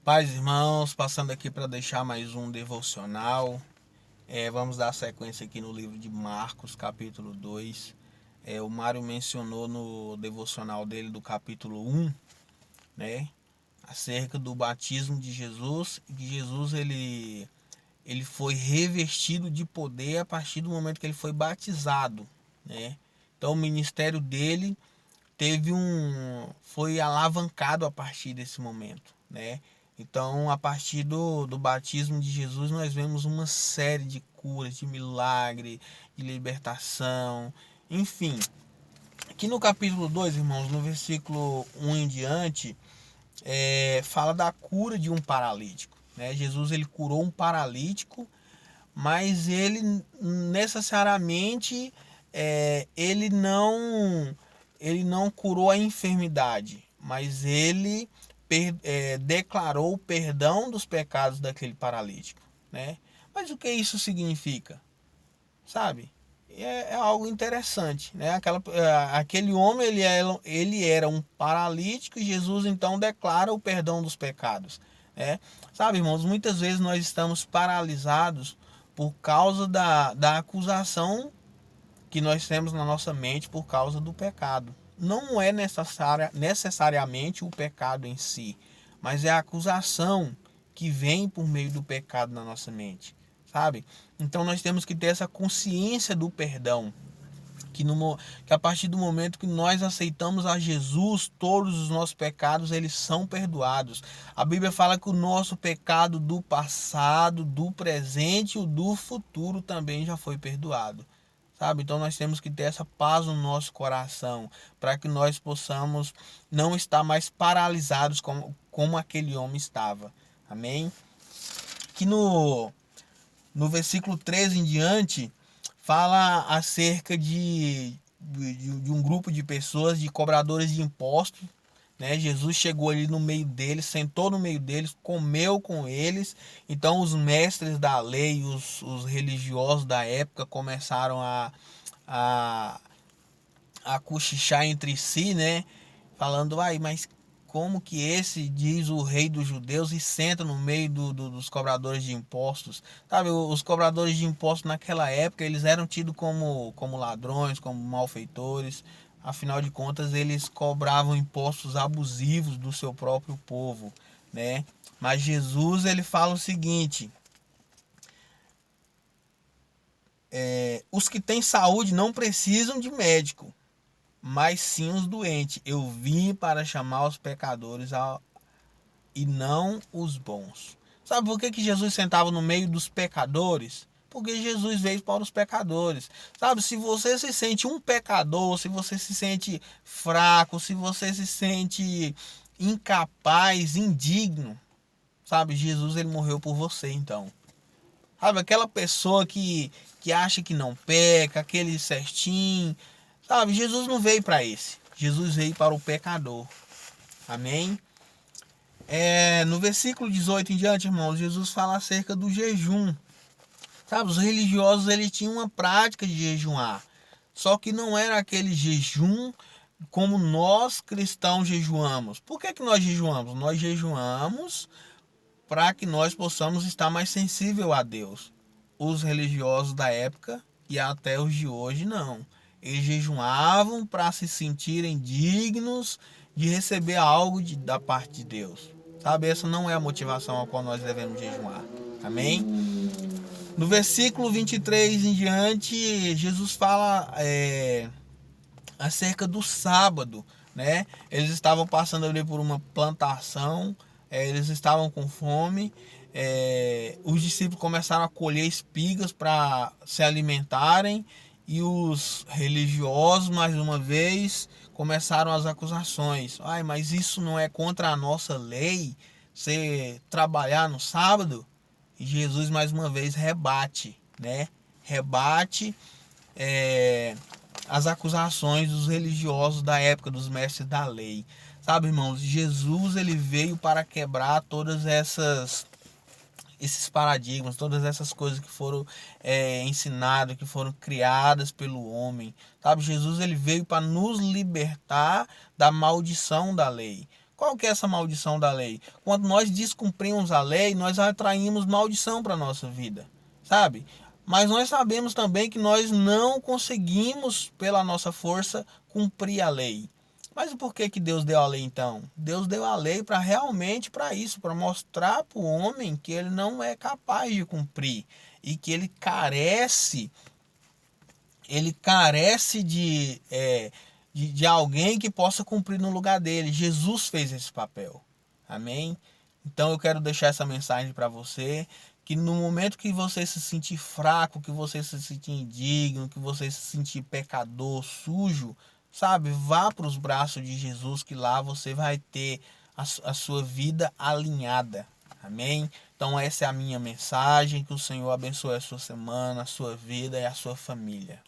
Paz, irmãos, passando aqui para deixar mais um devocional. Vamos dar sequência aqui no livro de Marcos, capítulo 2. O Mário mencionou no devocional dele do capítulo 1, né? Acerca do batismo de Jesus. E que Jesus ele foi revestido de poder a partir do momento que ele foi batizado, né? Então o ministério dele foi alavancado a partir desse momento, né? Então, a partir do batismo de Jesus, nós vemos uma série de curas, de milagre, de libertação, enfim. Aqui no capítulo 2, irmãos, no versículo 1 em diante, fala da cura de um paralítico, né? Jesus ele curou um paralítico, mas ele necessariamente ele não curou a enfermidade, mas ele declarou o perdão dos pecados daquele paralítico, né? Mas o que isso significa, sabe? É algo interessante, né? Aquele homem ele era um paralítico e Jesus então declara o perdão dos pecados, né? Sabe, irmãos, muitas vezes nós estamos paralisados por causa da acusação que nós temos na nossa mente por causa do pecado. Não é necessariamente o pecado em si, mas é a acusação que vem por meio do pecado na nossa mente, sabe? Então nós temos que ter essa consciência do perdão, que a partir do momento que nós aceitamos a Jesus, todos os nossos pecados eles são perdoados. A Bíblia fala que o nosso pecado do passado, do presente e o do futuro também já foi perdoado. Sabe? Então nós temos que ter essa paz no nosso coração, para que nós possamos não estar mais paralisados como aquele homem estava. Amém? Que no versículo 13 em diante, fala acerca de um grupo de pessoas, de cobradores de impostos, né? Jesus chegou ali no meio deles, sentou no meio deles, comeu com eles. Então os mestres da lei, os religiosos da época começaram a, a cochichar entre si, né? Falando, mas como que esse diz o rei dos judeus e senta no meio dos cobradores de impostos? Sabe, os cobradores de impostos naquela época, eles eram tidos como ladrões, como malfeitores. Afinal de contas, eles cobravam impostos abusivos do seu próprio povo, né? Mas Jesus, ele fala o seguinte: os que têm saúde não precisam de médico, mas sim os doentes. Eu vim para chamar os pecadores e não os bons. Sabe por que Jesus sentava no meio dos pecadores? Porque Jesus veio para os pecadores. Sabe, se você se sente um pecador, se você se sente fraco, se você se sente incapaz, indigno, sabe, Jesus ele morreu por você então. Sabe, aquela pessoa que acha que não peca, aquele certinho, sabe, Jesus não veio para esse. Jesus veio para o pecador. Amém? No versículo 18 em diante, irmãos, Jesus fala acerca do jejum. Sabe, os religiosos eles tinham uma prática de jejuar. Só que não era aquele jejum como nós cristãos jejuamos. Por que nós jejuamos? Nós jejuamos para que nós possamos estar mais sensível a Deus. Os religiosos da época e até os de hoje não. Eles jejuavam para se sentirem dignos de receber algo da parte de Deus. Sabe, essa não é a motivação a qual nós devemos jejuar. Amém? No versículo 23 em diante, Jesus fala acerca do sábado, né? Eles estavam passando ali por uma plantação, eles estavam com fome, os discípulos começaram a colher espigas para se alimentarem e os religiosos, mais uma vez, começaram as acusações. Mas isso não é contra a nossa lei, você trabalhar no sábado? E Jesus mais uma vez rebate, né? Rebate as acusações dos religiosos da época, dos mestres da lei. Sabe, irmãos, Jesus ele veio para quebrar todas esses paradigmas, todas essas coisas que foram ensinadas, que foram criadas pelo homem. Sabe, Jesus ele veio para nos libertar da maldição da lei. Qual que é essa maldição da lei? Quando nós descumprimos a lei, nós atraímos maldição para a nossa vida, sabe? Mas nós sabemos também que nós não conseguimos, pela nossa força, cumprir a lei. Mas por que que Deus deu a lei então? Deus deu a lei para realmente para isso, para mostrar para o homem que ele não é capaz de cumprir e que ele carece de alguém que possa cumprir no lugar dele. Jesus fez esse papel. Amém? Então eu quero deixar essa mensagem para você, que no momento que você se sentir fraco, que você se sentir indigno, que você se sentir pecador, sujo, sabe? Vá para os braços de Jesus, que lá você vai ter a sua vida alinhada. Amém? Então essa é a minha mensagem. Que o Senhor abençoe a sua semana, a sua vida e a sua família.